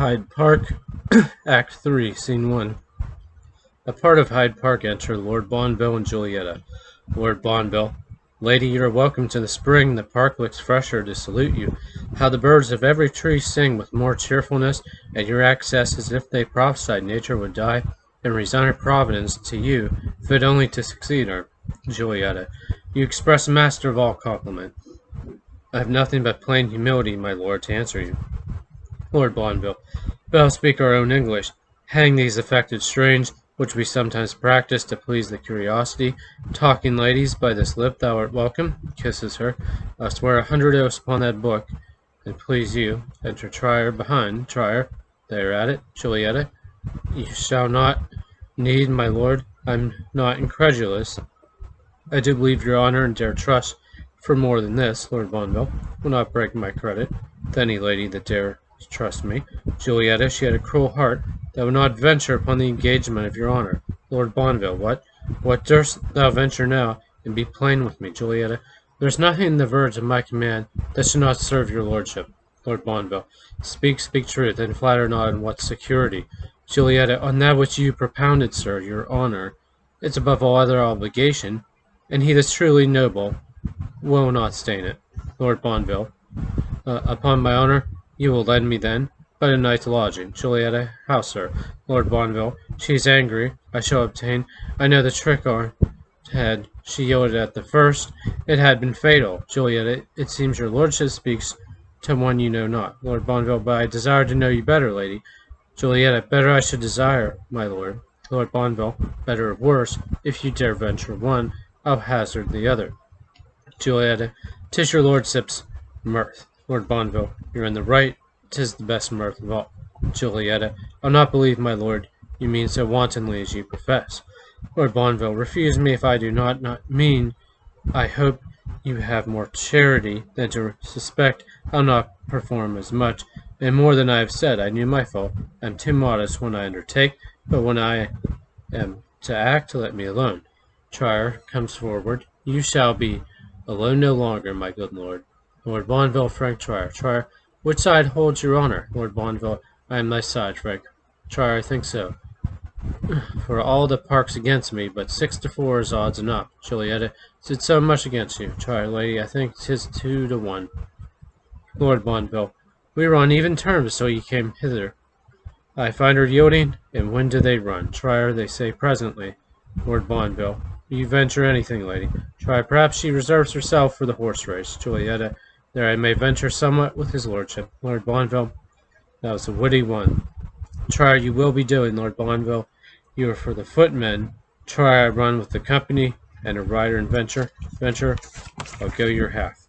Hyde Park Act III, Scene 1. A part of Hyde Park enter Lord Bonville and Julietta. Lord Bonville. Lady, you are welcome to the spring. The park looks fresher to salute you. How the birds of every tree sing with more cheerfulness at your access, as if they prophesied nature would die and resign her providence to you, fit only to succeed her. Julietta. You express master of all compliment. I have nothing but plain humility, my lord, to answer you. Lord Bonville. But I'll speak our own English. Hang these affected strange, which we sometimes practice to please the curiosity. Talking ladies, by this lip thou art welcome. Kisses her. I'll swear 100 oaths upon that book, and please you. Enter Trier behind. Trier. There at it. Julietta. You shall not need, my lord. I'm not incredulous. I do believe your honor and dare trust for more than this. Lord Bonville. Will not break my credit with any lady that dare trust me. Julietta, she had a cruel heart that would not venture upon the engagement of your honor. Lord Bonville, what durst thou venture now, and be plain with me? Julietta, there is nothing in the words of my command that should not serve your lordship. Lord Bonville, speak truth, and flatter not in what security. Julietta, on that which you propounded, sir, your honor, it's above all other obligation, and he that's truly noble will not stain it. Lord Bonville, upon my honor, you will lend me then but a night's lodging. Julietta, how, sir? Lord Bonville, she is angry. I shall obtain. I know the trick our head. She yielded at the first. It had been fatal. Julietta, it seems your lordship speaks to one you know not. Lord Bonville, but I desire to know you better, lady. Julietta, better I should desire, my lord. Lord Bonville, better or worse, if you dare venture one, I'll hazard the other. Julietta, 'tis your lordship's mirth. Lord Bonville, you're in the right. 'Tis the best mirth of all. Julietta, I'll not believe, my lord, you mean so wantonly as you profess. Lord Bonville, refuse me if I do not mean. I hope you have more charity than to suspect I'll not perform as much, and more than I have said. I knew my fault. I'm too modest when I undertake, but when I am to act, let me alone. Trier comes forward. You shall be alone no longer, my good lord. Lord Bonville, Frank Trier. Trier, which side holds your honor? Lord Bonville, I am thy side, Frank. Trier, I think so. For all the park's against me, but 6-4 is odds enough. Julietta, is it so much against you? Trier, lady, I think 'tis 2-1. Lord Bonville, we were on even terms till you came hither. I find her yielding, and when do they run? Trier, they say presently. Lord Bonville, will you venture anything, lady? Trier, perhaps she reserves herself for the horse race. Julietta, there I may venture somewhat with his lordship. Lord Bonville, that was a witty one. Trier, you will be doing, Lord Bonville. You are for the footmen. Trier, I run with the company, and a rider and venture. I'll go your half.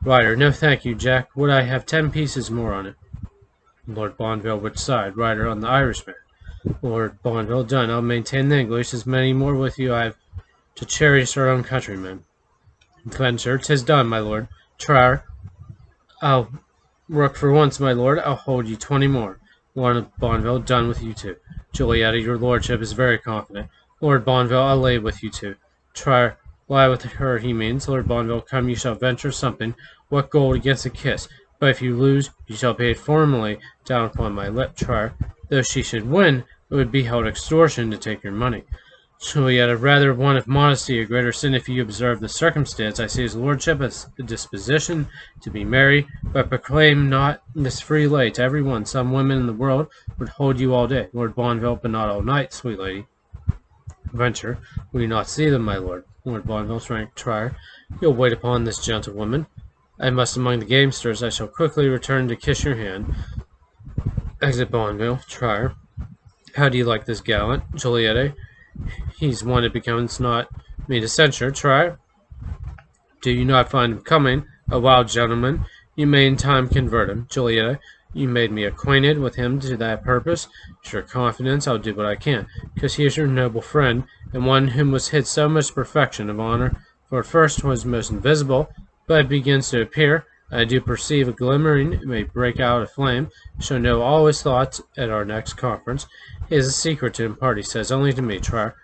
Rider, no thank you, Jack. Would I have 10 pieces more on it? Lord Bonville, which side? Rider, on the Irishman. Lord Bonville, done. I'll maintain the English. As many more with you I have to cherish our own countrymen. Venture, 'tis done, my lord. Trier, I'll work for once, my lord. I'll hold you 20 more. Lord Bonville, done with you two. Julietta, your lordship is very confident. Lord Bonville, I'll lay with you two. Trier, lie with her, he means. Lord Bonville, come, you shall venture something. What gold against a kiss? But if you lose, you shall pay it formally down upon my lip. Trier, though she should win, it would be held extortion to take your money. Julietta, rather one of modesty, a greater sin if you observe the circumstance. I see his lordship has a disposition to be merry, but proclaim not this free lay to every one. Some women in the world would hold you all day. Lord Bonville, but not all night, sweet lady. Venture, will you not see them, my lord? Lord Bonville, Frank Trier, you'll wait upon this gentlewoman. I must among the gamesters. I shall quickly return to kiss your hand. Exit Bonville. Trier, how do you like this gallant? Julietta, he's one it becomes not me to censure. Trier, do you not find him coming? A wild gentleman. You may in time convert him. Julietta, you made me acquainted with him to that purpose. Sure confidence, I'll do what I can, because he is your noble friend, and one whom was hid so much perfection of honor. For at first was most invisible, but it begins to appear. I do perceive a glimmering. It may break out a flame. Shall know all his thoughts at our next conference. He has a secret to impart, he says, only to me, Trier.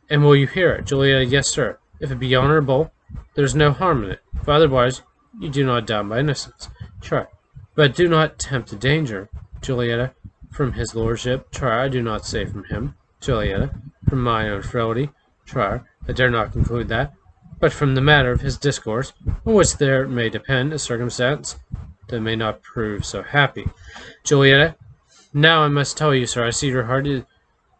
And will you hear it? Julietta, yes, sir. If it be honorable, there's no harm in it. If otherwise, you do not doubt my innocence. Trier, but do not tempt a danger. Julietta, From his lordship, try, I do not say from him. Julietta, from mine own frailty, try, I dare not conclude that, but from the matter of his discourse, on which there may depend a circumstance that may not prove so happy. Julietta, now I must tell you, sir, I see your heart is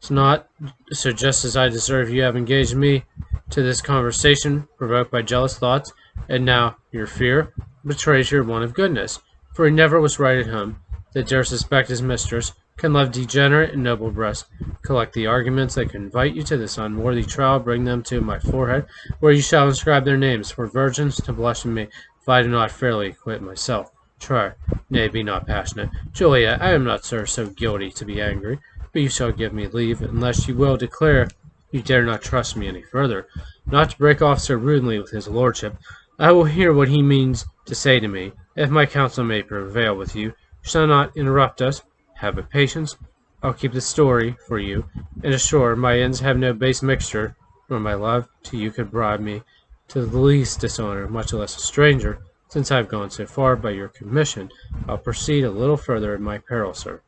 not so just as I deserve. You have engaged me to this conversation, provoked by jealous thoughts, and now your fear betrays your want of goodness. For he never was right at home, that dare suspect his mistress, can love degenerate and noble breast. Collect the arguments that can invite you to this unworthy trial, bring them to my forehead, where you shall inscribe their names, for virgins to blush in me, if I do not fairly acquit myself. Try, nay, be not passionate. Julia, I am not, sir, so guilty to be angry, but you shall give me leave, unless you will declare you dare not trust me any further, not to break off so rudely with his lordship. I will hear what he means to say to me, if my counsel may prevail with you. Shall not interrupt us. Have but patience. I'll keep the story for you, and assure my ends have no base mixture, nor my love to you could bribe me to the least dishonor, much less a stranger. Since I have gone so far by your commission, I'll proceed a little further at my peril, sir.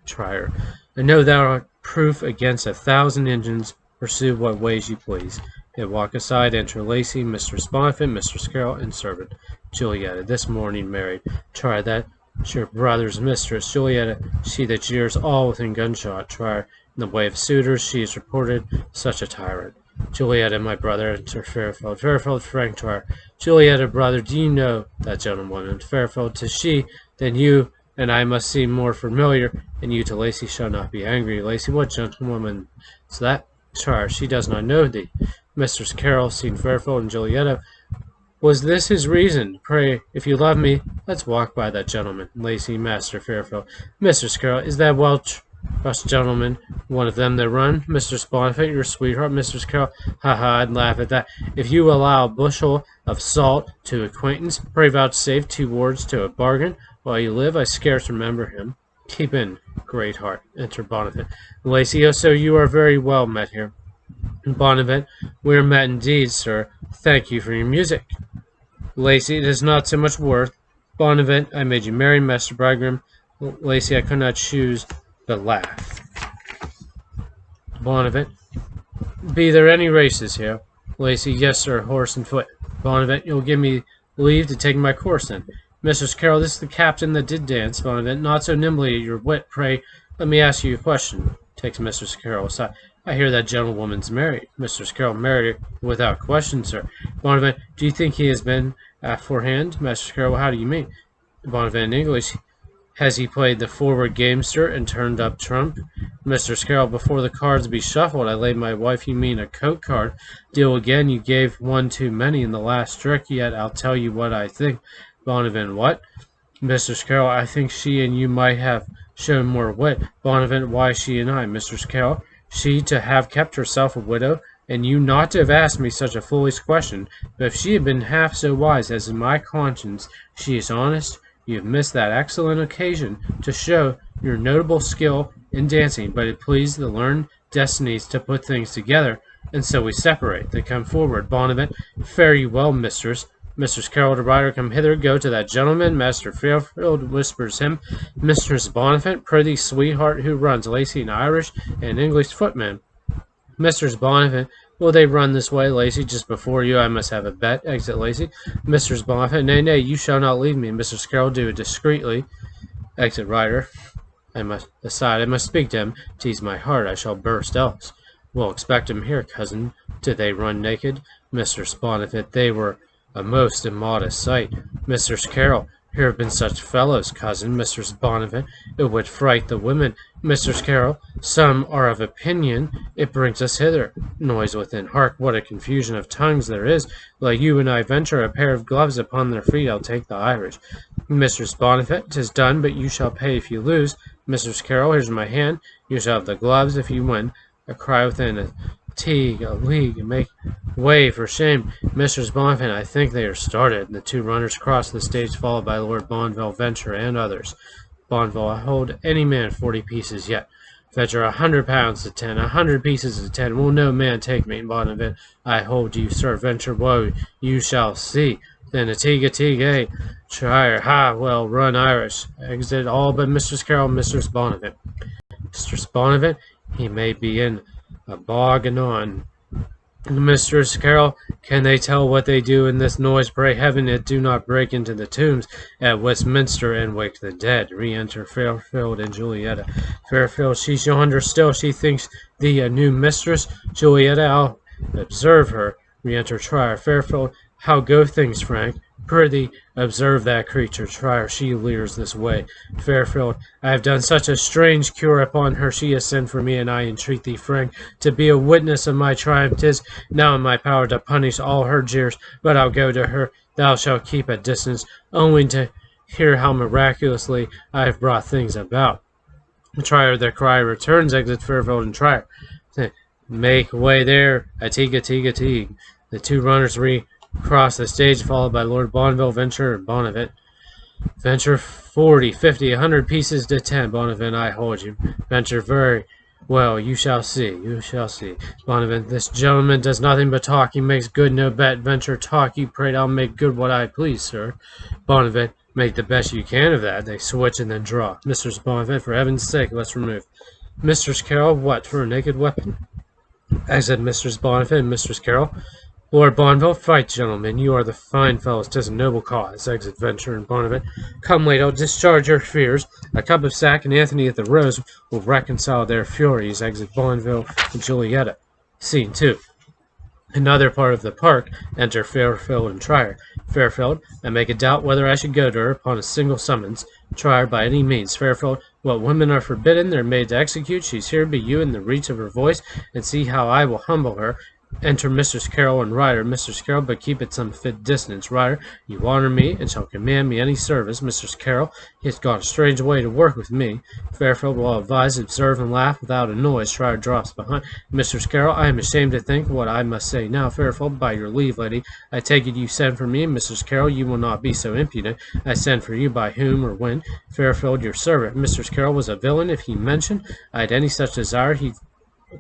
Trier, I know thou art proof against 1,000 engines. Pursue what ways you please. They walk aside, enter Lacey, Mistress Bonifant, Mistress Carroll, and servant. Julietta, this morning married. Try that. Your brother's mistress, Julietta, she that jeers all within gunshot. Try in the way of suitors, she is reported such a tyrant. Julietta, my brother, enter Fairfield. Fairfield, Frank Trier. Julietta, brother, do you know that gentlewoman? Fairfield, 'tis she. Then you and I must seem more familiar, and you to Lacey shall not be angry. Lacey, what gentlewoman is that? Trier, she does not know thee. Mistress Carroll, seen Fairfield and Julietta. Was this his reason? Pray, if you love me, let's walk by that gentleman. Lacey, Master Fairfield. Mistress Carroll, is that Welsh gentleman one of them that run? Mistress Bonifant, your sweetheart, Mistress Carroll. Ha ha, I'd laugh at that. If you allow a bushel of salt to acquaintance, pray vouchsafe 2 words to a bargain. While you live, I scarce remember him. Keep in, great heart. Enter Bonifant. Lacey, oh, so you are very well met here. Bonifant, we are met indeed, sir. Thank you for your music. Lacey, it is not so much worth. Bonifant, I made you merry, Master Bridegroom. Lacey, I could not choose but laugh. Bonifant, be there any races here? Lacey, yes, sir, horse and foot. Bonifant, you'll give me leave to take my course then. Mistress Carroll, this is the captain that did dance. Bonifant, not so nimbly at your wit. Pray, let me ask you a question. Takes Mistress Carroll aside. I hear that gentlewoman's married. Mistress Carroll, married without question, sir. Bonifant, do you think he has been aforehand? Mistress Carroll, how do you mean? Bonifant, in English, has he played the forward gamester and turned up trump? Mistress Carroll, before the cards be shuffled, I laid my wife. You mean a coat card. Deal again, you gave one too many in the last trick, yet I'll tell you what I think. Bonifant, what? Mistress Carroll, I think she and you might have shown more wit. Bonifant, why she and I? Mistress Carroll, she to have kept herself a widow, and you not to have asked me such a foolish question. But if she had been half so wise as in my conscience she is honest, you have missed that excellent occasion to show your notable skill in dancing. But it pleased the learned destinies to put things together, and so we separate. They come forward. Bonifant, fare you well, mistress. Mistress Carroll, the rider, come hither. Go to that gentleman. Master Fairfield whispers him. Mistress Bonifant, prithee, sweetheart, who runs? Lacey, an Irish and English footman. Mistress Bonifant, will they run this way? Lacey, just before you. I must have a bet. Exit Lacey. Mistress Bonifant, nay, nay, you shall not leave me. Mistress Carroll, do it discreetly. Exit rider. I must speak to him. Tease my heart, I shall burst else. We'll expect him here, cousin. Did they run naked? Mistress Bonifant, they were a most immodest sight. Mistress Carroll, here have been such fellows, cousin. Mistress Bonifant, it would fright the women. Mistress Carroll, some are of opinion it brings us hither. Noise within. Hark, what a confusion of tongues there is. Let you and I venture a pair of gloves upon their feet. I'll take the Irish. Mistress Bonifant, 'tis done, but you shall pay if you lose. Mistress Carroll, here's my hand. You shall have the gloves if you win. A cry within. A Teague, a league, and make way for shame. Mistress Bonifant, I think they are started. The 2 runners cross the stage, followed by Lord Bonville, Venture, and others. Bonville, I hold any man 40 pieces yet. Venture, 100 pounds to 10, 100 pieces to 10. Will no man take me? Bonifant, I hold you, sir. Venture, woe, you shall see. Then a Teague, eh? Trier, ha, well, run Irish. Exit all but Mistress Carroll, Mistress Bonifant. Mistress Bonavent, he may be in a bog anon. Mistress Carol, can they tell what they do in this noise? Pray heaven it do not break into the tombs at Westminster and wake the dead. Re-enter Fairfield and Julietta. Fairfield, she's yonder still. She thinks thee a new mistress. Julietta, I'll observe her. Re-enter Trier. Fairfield, how go things, Frank? Prithee, observe that creature. Trier, she leers this way. Fairfield, I have done such a strange cure upon her. She has sent for me, and I entreat thee, Frank, to be a witness of my triumph. 'Tis now in my power to punish all her jeers, but I'll go to her. Thou shalt keep at distance, only to hear how miraculously I have brought things about. Trier, the cry returns. Exit Fairfield and Trier. Make way there. A teague, a teague, a teague. The two runners recross the stage, followed by Lord Bonville, Venture, and Bonavent. Venture 40, 50, 100 pieces to 10. Bonavent, I hold you. Venture, very well, you shall see, you shall see. Bonavent, this gentleman does nothing but talk. He makes good no bet. Venture, talk, you prate, I'll make good what I please, sir. Bonavent, make the best you can of that. They switch and then draw. Mistress Bonavent, for heaven's sake, let's remove. Mistress Carol, what, for a naked weapon? Exit Mistress Bonavent and Mistress Carol. Lord Bonville, fight, gentlemen. You are the fine fellows. 'Tis a noble cause. Exit Venture and Bonavent. Come, Lado, discharge your fears. A cup of sack and Anthony at the Rose will reconcile their furies. Exit Bonville and Julietta. Scene 2. Another part of the park. Enter Fairfield and Trier. Fairfield, I make a doubt whether I should go to her upon a single summons. Trier, by any means. Fairfield, what women are forbidden, they're made to execute. She's here, be you in the reach of her voice, and see how I will humble her. Enter Mistress Carol and Ryder. Mistress Carol, but keep at some fit distance. Ryder, you honor me, and shall command me any service. Mistress Carol, he has got a strange way to work with me. Fairfield will advise, observe, and laugh without a noise. Trier drops behind. Mistress Carol, I am ashamed to think what I must say now. Fairfield, by your leave, lady, I take it you send for me. Mistress Carol, you will not be so impudent. I send for you, by whom or when? Fairfield, your servant. Mistress Carol was a villain if he mentioned I had any such desire. He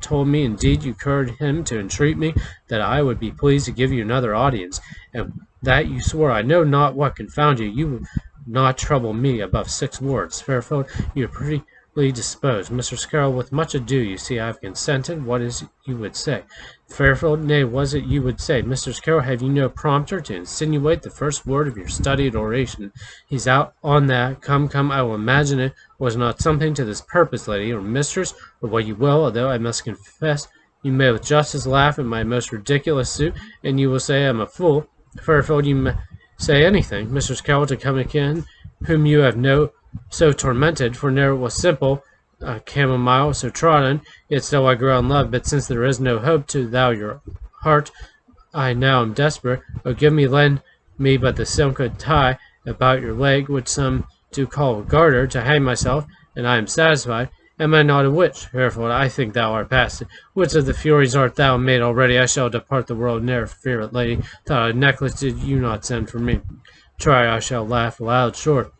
told me, indeed, you cured him to entreat me that I would be pleased to give you another audience, and that you swore. I know not what confound you. You would not trouble me above 6 words. Fairfield, you are prettily disposed. Mistress Carol, with much ado, you see I have consented. What is you would say? Fairfield, nay, was it you would say? Mistress Carol, have you no prompter to insinuate the first word of your studied oration? He's out on that. Come, come, I will imagine it was not something to this purpose, lady, or mistress, or what you will, although I must confess you may with justice laugh at my most ridiculous suit, and you will say I am a fool. Fairfield, you may say anything. Mistress Carol, to come again, whom you have so tormented, for ne'er was simple a camomile so trodden, yet still I grow in love, but since there is no hope to thou your heart, I now am desperate. O lend me but the silken tie about your leg, which some do call a garter, to hang myself, and I am satisfied. Am I not a witch? Fairfield, I think thou art past it. Which of the furies art thou made already? I shall depart the world, ne'er fear it, lady. Thought a necklace did you not send for me. Try, I shall laugh aloud, sure.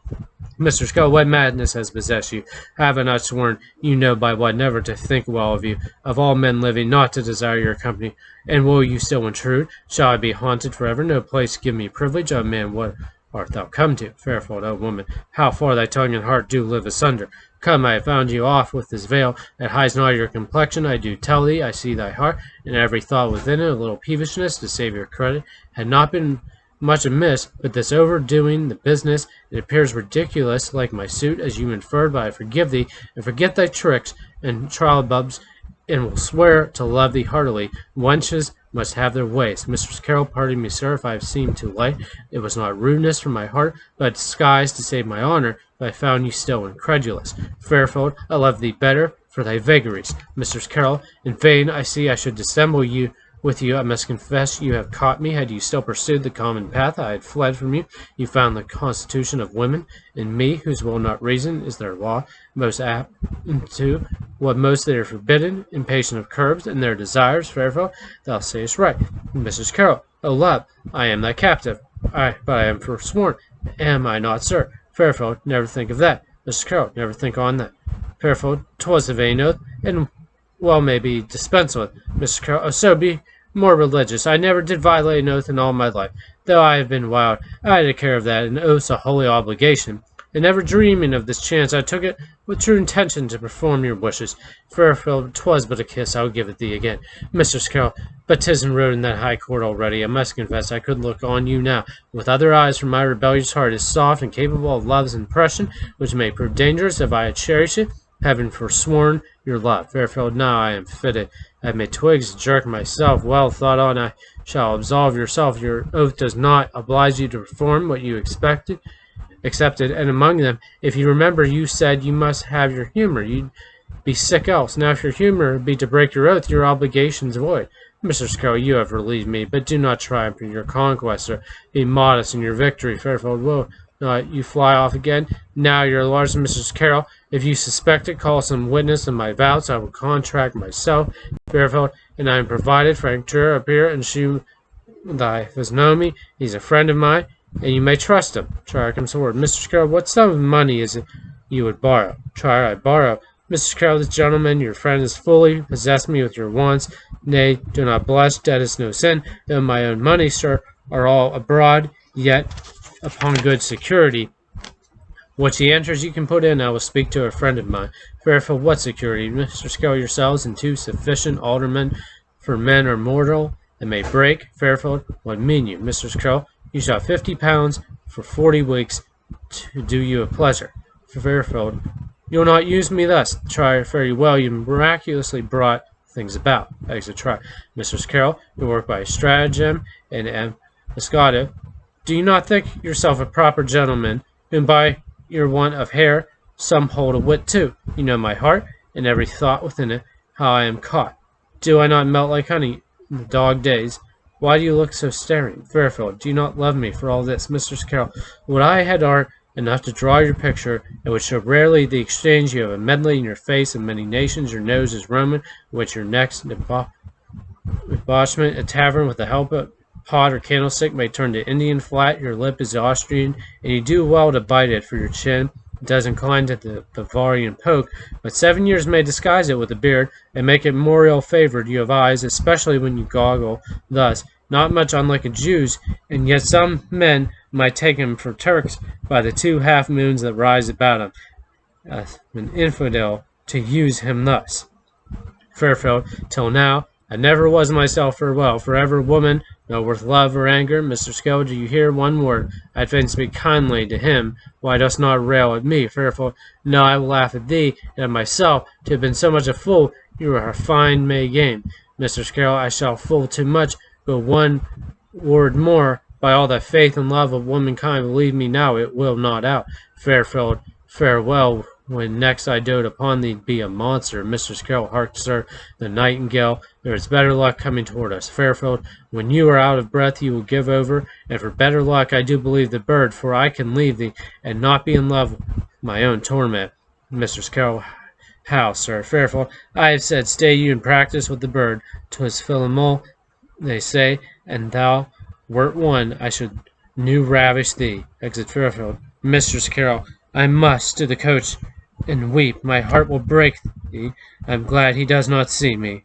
Mr. Skull, what madness has possessed you? Have I not sworn, you know by what, never to think well of you, of all men living, not to desire your company? And will you still intrude? Shall I be haunted forever? No place give me privilege. O man, what art thou come to? Fairfield, O woman, how far thy tongue and heart do live asunder. Come, I have found you off with this veil that hides not your complexion. I do tell thee, I see thy heart, and every thought within it. A little peevishness, to save your credit, had not been much amiss, but this overdoing the business, it appears ridiculous, like my suit, as you inferred, but I forgive thee, and forget thy tricks and trialbubs, and will swear to love thee heartily. Wenches must have their ways. Mistress Carol, pardon me, sir, if I have seemed too late. It was not rudeness from my heart, but a disguise to save my honor, but I found you still incredulous. Fairfield, I love thee better for thy vagaries. Mistress Carol, in vain I see I should dissemble with you, I must confess you have caught me. Had you still pursued the common path, I had fled from you. You found the constitution of women in me, whose will not reason is their law, most apt to what most they are forbidden, impatient of curbs and their desires. Fairfield, thou sayest right. Mrs. Carol, O love, I am thy captive. But I am forsworn. Am I not, sir? Fairfield, never think of that. Mrs. Carol, never think on that. Fairfield, 'twas a vain oath, and well may be dispensed with. Mrs. Carol, oh, so be more religious. I never did violate an oath in all my life, though I have been wild. I had a care of that. An oath's a holy obligation. and never dreaming of this chance, I took it with true intention to perform your wishes. Fairfield, 'twas but a kiss, I'll give it thee again. Mistress Carroll, but 'tis enrolled in that high court already. I must confess I could look on you now with other eyes, for my rebellious heart is soft and capable of love's impression, which may prove dangerous if I cherish it, having forsworn your love. Fairfield, now I am fitted. I have made twigs jerk myself. Well thought on, I shall absolve yourself. Your oath does not oblige you to perform what you accepted, and among them, if you remember, you said you must have your humor. You'd be sick else. Now, if your humor be to break your oath, your obligations void. Mr. Carroll, you have relieved me, but do not triumph in your conquest, or be modest in your victory. Fairfield, will not you fly off again? Now you're large, Mrs. Carroll. If you suspect it, call some witness of my vows. I will contract myself, Fairfield, and I am provided. Frank Juror appear, and she thy has known me. He's a friend of mine, and you may trust him. Trier comes forward. Mr. Carroll, what sum of money is it you would borrow? Trier, I borrow. Mr. Carroll, this gentleman, your friend, has fully possessed me with your wants. Nay, do not blush, debt is no sin. Though my own money, sir, are all abroad, yet upon good security. What she enters you can put in. I will speak to a friend of mine. Fairfield, what security? Mr. Scarrow, yourselves and 2 sufficient aldermen, for men are mortal and may break. Fairfield, what mean you? Mr. Scarrow, you shall have £50 for 40 weeks to do you a pleasure. Fairfield, you'll not use me thus. Try very well. You miraculously brought things about. Exit try. Mr. Carroll, you work by stratagem and Moscato. Do you not think yourself a proper gentleman, whom by your want of hair some hold a wit too? You know my heart, and every thought within it, how I am caught. Do I not melt like honey in the dog days? Why do you look so staring? Fairfield, do you not love me for all this? Mr. Carroll, would I had art enough to draw your picture, it would show rarely the exchange. You have a medley in your face of many nations. Your nose is Roman, which your neck's debauchement. A tavern with the help of pot or candlestick may turn to Indian flat. Your lip is Austrian, and you do well to bite it, for your chin does incline to the Bavarian poke, but 7 years may disguise it with a beard, and make it more ill-favored. You have eyes, especially when you goggle thus, not much unlike a Jew's, and yet some men might take him for Turks by the 2 half-moons that rise about him. An infidel to use him thus. Fairfield, till now, I never was myself farewell. Forever woman, not worth love or anger. Mr. Scarrow, do you hear one word? I'd fain speak kindly to him. Why dost not rail at me? Fairfield, no, I will laugh at thee, and at myself, to have been so much a fool. You are a fine May game. Mr. Scarrow, I shall fool too much, but one word more. By all that faith and love of womankind, believe me now, it will not out. Fairfield, farewell. When next I dote upon thee, be a monster. Mr. Scarrow, hark, sir, the nightingale. There is better luck coming toward us. Fairfield, when you are out of breath, you will give over, and for better luck I do believe the bird, for I can leave thee, and not be in love with my own torment. Mr. Scarrow, how, sir? Fairfield, I have said, stay you in practice with the bird. 'Twas Philomel, they say, and thou wert one, I should new ravish thee. Exit Fairfield. Mr. Carroll, I must to the coach and weep. My heart will break thee. I am glad he does not see me.